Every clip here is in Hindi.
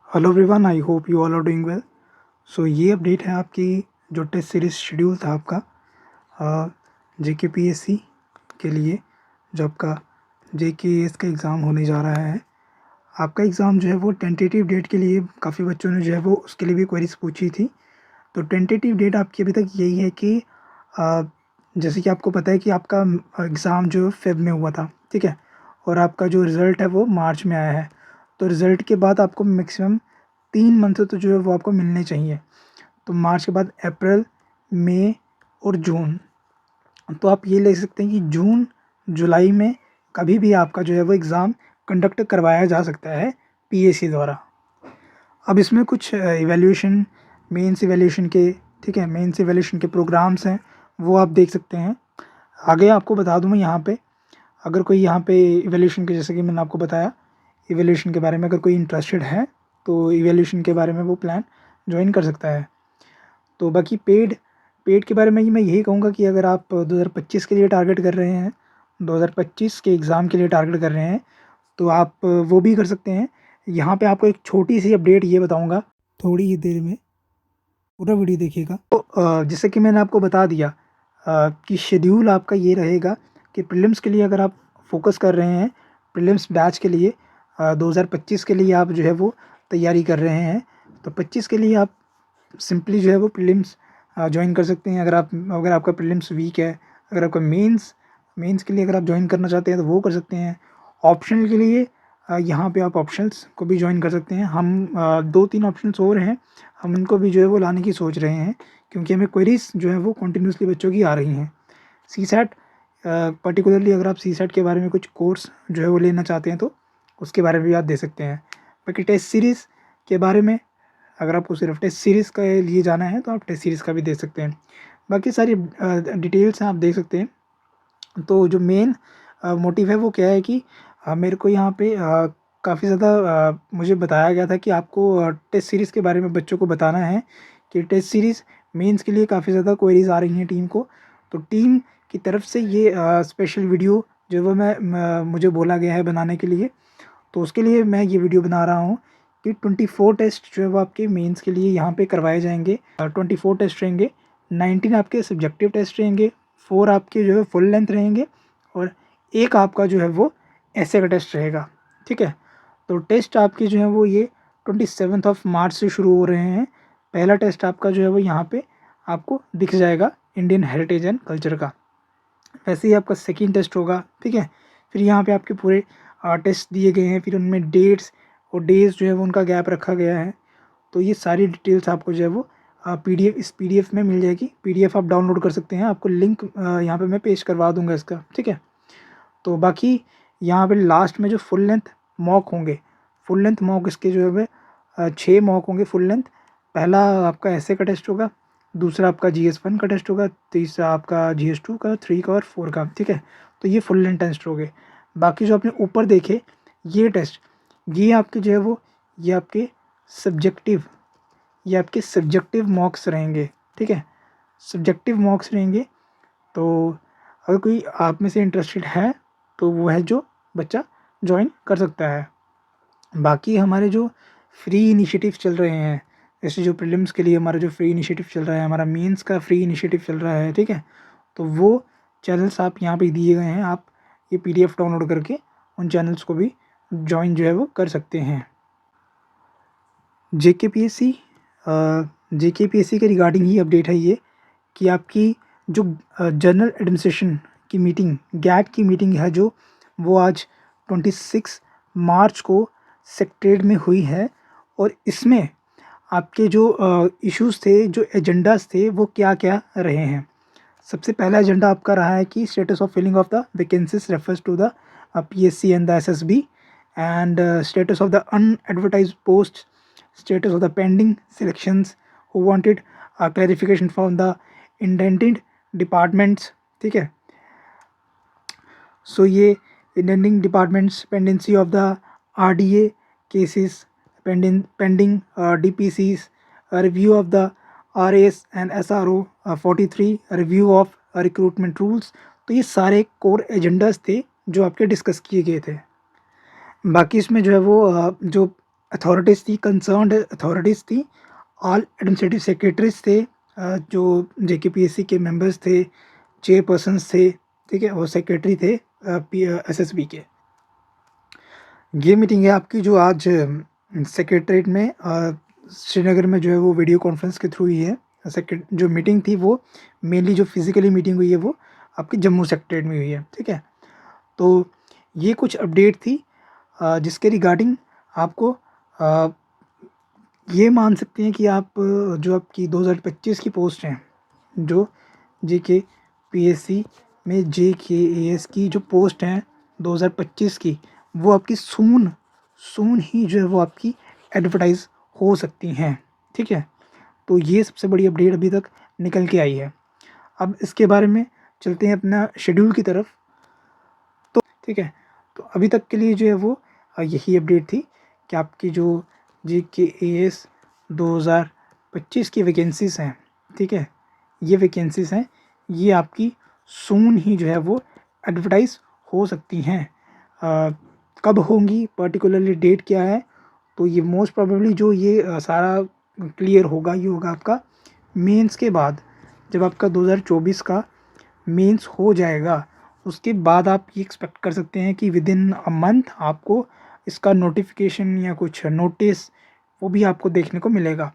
Hello everyone, I hope you all are doing well. So ये अपडेट है आपकी जो टेस्ट सीरीज शेड्यूल था आपका JKPSC के लिए, जो आपका JKS का एग्ज़ाम होने जा रहा है। आपका एग्ज़ाम जो है वो टेंटेटिव डेट के लिए काफ़ी बच्चों ने जो है वो उसके लिए भी क्वेरीज पूछी थी। तो टेंटेटिव डेट आपकी अभी तक यही है कि अ, जैसे कि आपको पता है कि आपका एग्ज़ाम जो फेब में हुआ था, ठीक है, और आपका जो रिज़ल्ट है वो मार्च में आया है। तो रिज़ल्ट के बाद आपको मैक्सिमम 3 मंथ तो जो है वो आपको मिलने चाहिए। तो मार्च के बाद अप्रैल, मई और जून। तो आप ये ले सकते हैं कि जून जुलाई में कभी भी आपका जो है वो एग्ज़ाम कंडक्ट करवाया जा सकता है PSC द्वारा। अब इसमें कुछ इवैल्यूएशन, मेंस इवैल्यूएशन के, ठीक है, मेंस इवैल्यूएशन के प्रोग्राम्स हैं, वो आप देख सकते हैं। आगे आपको बता दूँ मैं यहाँ पे, अगर कोई यहाँ पे इवैल्यूएशन के, जैसे कि मैंने आपको बताया, इवैल्यूएशन के बारे में अगर कोई इंटरेस्टेड है तो इवैल्यूएशन के बारे में वो प्लान जॉइन कर सकता है। तो बाकी पेड पेड के बारे में मैं यही कहूँगा कि अगर आप 2025 के लिए टारगेट कर रहे हैं, 2025 के एग्ज़ाम के लिए टारगेट कर रहे हैं, तो आप वो भी कर सकते हैं। यहाँ पे आपको एक छोटी सी अपडेट ये बताऊँगा, थोड़ी ही देर में, पूरा वीडियो देखिएगा। तो जैसे कि मैंने आपको बता दिया कि शेड्यूल आपका ये रहेगा कि प्रीलिम्स के लिए अगर आप फोकस कर रहे हैं, प्रीलिम्स बैच के लिए 2025 के लिए आप जो है वो तैयारी कर रहे हैं, तो 25 के लिए आप सिंपली जो है वो प्रीलिम्स जॉइन कर सकते हैं। अगर आपका प्रीलिम्स वीक है, अगर आपका मेंस के लिए अगर आप जॉइन करना चाहते हैं तो वो कर सकते हैं। ऑप्शनल के लिए यहाँ पे आप ऑप्शंस को भी जॉइन कर सकते हैं। हम 2-3 ऑप्शंस और हैं, हम उनको भी जो है वो लाने की सोच रहे हैं, क्योंकि हमें क्वेरीज जो है वो कंटिन्यूसली बच्चों की आ रही हैं। CSAT, पर्टिकुलरली अगर आप CSAT के बारे में कुछ कोर्स जो है वो लेना चाहते हैं तो उसके बारे में भी आप दे सकते हैं। बाकी टेस्ट सीरीज़ के बारे में, अगर आपको सिर्फ टेस्ट सीरीज़ के लिए जाना है तो आप टेस्ट सीरीज़ का भी दे सकते हैं। बाकी सारी डिटेल्स हैं, आप देख सकते हैं। तो जो मेन मोटिव है वो क्या है कि मेरे को यहाँ पे काफ़ी ज़्यादा मुझे बताया गया था कि आपको टेस्ट सीरीज़ के बारे में बच्चों को बताना है कि टेस्ट सीरीज़ मेंस के लिए काफ़ी ज़्यादा क्वेरीज आ रही हैं टीम को। तो टीम की तरफ से ये स्पेशल वीडियो जो वो मुझे बोला गया है बनाने के लिए, तो उसके लिए मैं ये वीडियो बना रहा हूँ कि 24 टेस्ट जो है वो आपके मेंस के लिए यहाँ पे करवाए जाएंगे। 24 टेस्ट रहेंगे, 19 आपके सब्जेक्टिव टेस्ट रहेंगे, 4 आपके जो है फुल लेंथ रहेंगे, और एक आपका जो है वो ऐसे का टेस्ट रहेगा, ठीक है। तो टेस्ट आपके जो है वो ये 27 मार्च से शुरू हो रहे हैं। पहला टेस्ट आपका जो है वो यहाँ पे आपको दिख जाएगा, इंडियन हेरिटेज एंड कल्चर का। वैसे ही आपका सेकेंड टेस्ट होगा, ठीक है। फिर यहाँ पे आपके पूरे टेस्ट दिए गए हैं, फिर उनमें डेट्स और डेज जो है वो उनका गैप रखा गया है। तो ये सारी डिटेल्स आपको जो है वो PDF में मिल जाएगी। PDF आप डाउनलोड कर सकते हैं, आपको लिंक यहाँ पे मैं पेश करवा दूंगा इसका, ठीक है। तो बाकी यहाँ पे लास्ट में जो फुल लेंथ मॉक होंगे, फुल लेंथ मॉक इसके जो है 6 मॉक होंगे फुल लेंथ। पहला आपका ऐसे का टेस्ट होगा, दूसरा आपका GS1 का टेस्ट होगा, तीसरा आपका GS2 का, 3 का और 4 का, ठीक है। तो ये फुल लेंथ टेस्ट हो गए। बाकी जो आपने ऊपर देखे ये टेस्ट, ये आपके जो है वो ये आपके सब्जेक्टिव ये आपके सब्जेक्टिव मॉक्स रहेंगे, ठीक है, सब्जेक्टिव मॉक्स रहेंगे। तो अगर कोई आप में से इंटरेस्टेड है तो वो है जो बच्चा ज्वाइन कर सकता है। बाकी हमारे जो फ्री इनिशिएटिव चल रहे हैं, जैसे जो प्रीलिम्स के लिए हमारा जो फ्री इनिशिएटिव चल रहा है, हमारा मेंस का फ्री इनिशिएटिव चल रहा है, ठीक है। तो वो चैनल्स आप यहाँ पे दिए गए हैं, आप ये PDF डाउनलोड करके उन चैनल्स को भी ज्वाइन जो है वो कर सकते हैं। JKPSC JKPSC के रिगार्डिंग ही अपडेट है ये कि आपकी जो जनरल एडमिनिस्ट्रेशन की मीटिंग, गैट की मीटिंग है जो, वो आज 26 मार्च को सेक्रेटेरिएट में हुई है। और इसमें आपके जो इश्यूज़ थे, जो एजेंडास थे, वो क्या क्या रहे हैं। सबसे पहला एजेंडा आपका रहा है कि status of filling of the vacancies refers to the PSC and the SSB, and status of the unadvertised post, status of the pending selections, who wanted clarification from the intended departments, ठीक है। सो ये intending departments, pendency of the RDA cases, pending DPCs, review of the RAS and SRO 43, review of recruitment rules। तो ये सारे कोर एजेंडाज थे जो आपके डिस्कस किए गए थे। बाकी इसमें जो है वो जो अथॉरिटीज़ थी, कंसर्न्ड अथॉरिटीज़ थी, ऑल एडमिनिस्ट्रेटिव सेक्रेटरीज थे, जो जेकेपीएससी के मेंबर्स थे, चेयरपर्सन्स थे, ठीक है, और सेक्रेटरी थे एसएसबी के। ये मीटिंग है आपकी जो आज सेक्रेटरीट में श्रीनगर में जो है वो वीडियो कॉन्फ्रेंस के थ्रू हुई है। जो मीटिंग थी वो मेनली जो फिज़िकली मीटिंग हुई है वो आपकी जम्मू सेक्रेटरीट में हुई है, ठीक है। तो ये कुछ अपडेट थी जिसके रिगार्डिंग आपको ये मान सकते हैं कि आप जो आपकी 2025 की पोस्ट हैं, जो जेके पीएससी में जेकेएएस की जो पोस्ट हैं 2025 की, वो आपकी सून ही जो है वो आपकी एडवर्टाइज़ हो सकती हैं, ठीक है। तो ये सबसे बड़ी अपडेट अभी तक निकल के आई है। अब इसके बारे में चलते हैं अपना शेड्यूल की तरफ, तो ठीक है। तो अभी तक के लिए जो है वो यही अपडेट थी कि आपकी जो जेकेएएस 2025 की वैकेंसीज़ हैं, ठीक है, ये वैकेंसीज़ हैं, ये आपकी सून ही जो है वो एडवर्टाइज़ हो सकती हैं। कब होंगी, पर्टिकुलरली डेट क्या है, तो ये मोस्ट प्रोबेबली जो ये सारा क्लियर होगा, ये होगा आपका मेंस के बाद। जब आपका 2024 का मेंस हो जाएगा, उसके बाद आप ये एक्सपेक्ट कर सकते हैं कि विदिन अ मंथ आपको इसका नोटिफिकेशन या कुछ नोटिस वो भी आपको देखने को मिलेगा।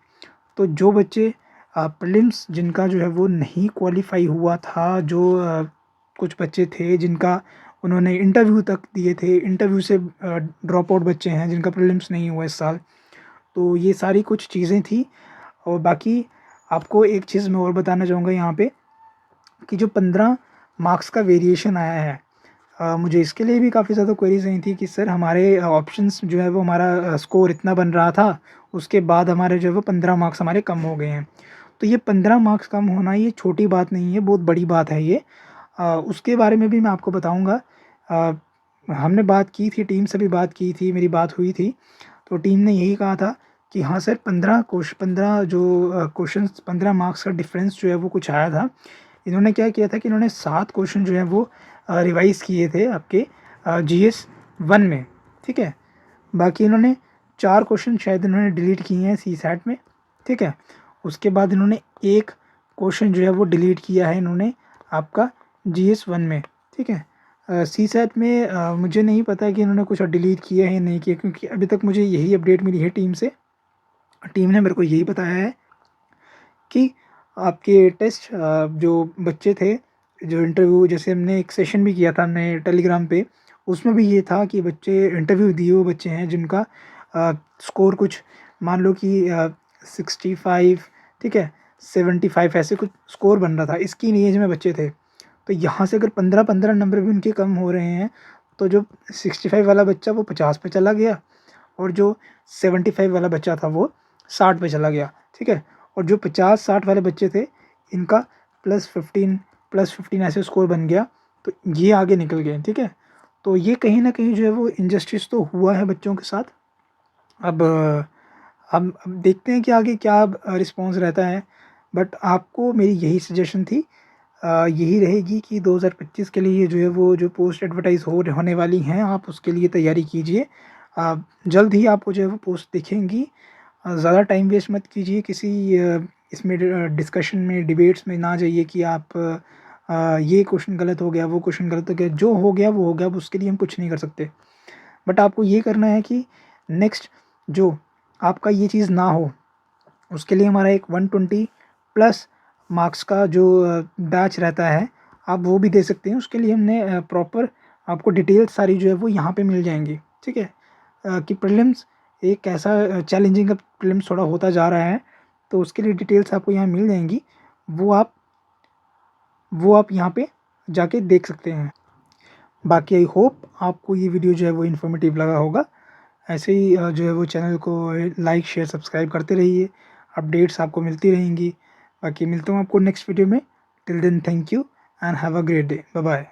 तो जो बच्चे प्रीलिम्स जिनका जो है वो नहीं क्वालिफाई हुआ था, जो कुछ बच्चे थे जिनका उन्होंने इंटरव्यू तक दिए थे, इंटरव्यू से ड्रॉप आउट बच्चे हैं जिनका प्रीलिम्स नहीं हुआ इस साल, तो ये सारी कुछ चीज़ें थी। और बाकी आपको एक चीज़ मैं और बताना चाहूँगा यहाँ पे कि जो 15 मार्क्स का वेरिएशन आया है, मुझे इसके लिए भी काफ़ी ज़्यादा क्वेरीज आई थी कि सर हमारे ऑप्शंस जो है वो हमारा स्कोर इतना बन रहा था, उसके बाद हमारे जो है वो 15 मार्क्स हमारे कम हो गए हैं। तो ये 15 मार्क्स कम होना ये छोटी बात नहीं है, बहुत बड़ी बात है ये। उसके बारे में भी मैं आपको बताऊँगा। हमने बात की थी, टीम से भी बात की थी, मेरी बात हुई थी, तो टीम ने यही कहा था कि हाँ सर 15 जो क्वेश्चंस 15 मार्क्स का डिफरेंस जो है वो कुछ आया था। इन्होंने क्या किया था कि इन्होंने 7 क्वेश्चन जो है वो रिवाइज़ किए थे आपके जीएस 1 में, ठीक है। बाकी इन्होंने 4 क्वेश्चन शायद इन्होंने डिलीट किए हैं सीसैट में, ठीक है। उसके बाद इन्होंने 1 क्वेश्चन जो है वो डिलीट किया है इन्होंने आपका जीएस 1 में, ठीक है। सीसैट में मुझे नहीं पता कि इन्होंने कुछ डिलीट किया है या नहीं किया, क्योंकि अभी तक मुझे यही अपडेट मिली है टीम से। टीम ने मेरे को यही बताया है कि आपके टेस्ट जो बच्चे थे, जो इंटरव्यू जैसे हमने एक सेशन भी किया था हमने टेलीग्राम पे, उसमें भी ये था कि बच्चे इंटरव्यू दिए हुए बच्चे हैं जिनका स्कोर कुछ मान लो कि 65, ठीक है, 75 ऐसे कुछ स्कोर बन रहा था, इसकी एज में बच्चे थे। तो यहाँ से अगर 15-15 नंबर भी उनके कम हो रहे हैं, तो जो 65 वाला बच्चा वो 50 पे चला गया, और जो 75 वाला बच्चा था वो 60 पे चला गया, ठीक है। और जो 50-60 वाले बच्चे थे, इनका +15 ऐसे स्कोर बन गया, तो ये आगे निकल गए, ठीक है। तो ये कहीं न कहीं जो है वो इनजस्टिस तो हुआ है बच्चों के साथ। अब हम देखते हैं कि आगे क्या रिस्पॉन्स रहता है, बट आपको मेरी यही सजेशन थी, यही रहेगी कि 2025 के लिए जो है वो जो पोस्ट एडवर्टाइज़ होने वाली हैं, आप उसके लिए तैयारी कीजिए। जल्द ही आपको जो है वो पोस्ट दिखेंगी। ज़्यादा टाइम वेस्ट मत कीजिए किसी इसमें डिस्कशन में, डिबेट्स में ना जाइए कि आप ये क्वेश्चन गलत हो गया, वो क्वेश्चन गलत हो गया। जो हो गया वो हो गया, अब उसके लिए हम कुछ नहीं कर सकते। बट आपको ये करना है कि नेक्स्ट जो आपका ये चीज़ ना हो, उसके लिए हमारा एक 120 प्लस मार्क्स का जो बैच रहता है, आप वो भी दे सकते हैं। उसके लिए हमने प्रॉपर आपको डिटेल्स सारी जो है वो यहाँ पे मिल जाएँगी, ठीक है। कि प्रीलिम्स एक ऐसा चैलेंजिंग अब प्रीलिम्स थोड़ा होता जा रहा है, तो उसके लिए डिटेल्स आपको यहाँ मिल जाएँगी। वो आप यहाँ पे जाके देख सकते हैं। बाकी आई होप आपको ये वीडियो जो है वो इन्फॉर्मेटिव लगा होगा। ऐसे ही जो है वो चैनल को लाइक, शेयर, सब्सक्राइब करते रहिए, अपडेट्स आपको मिलती रहेंगी। बाकी मिलता हूँ आपको नेक्स्ट वीडियो में। Till then thank you and have a great day. Bye bye.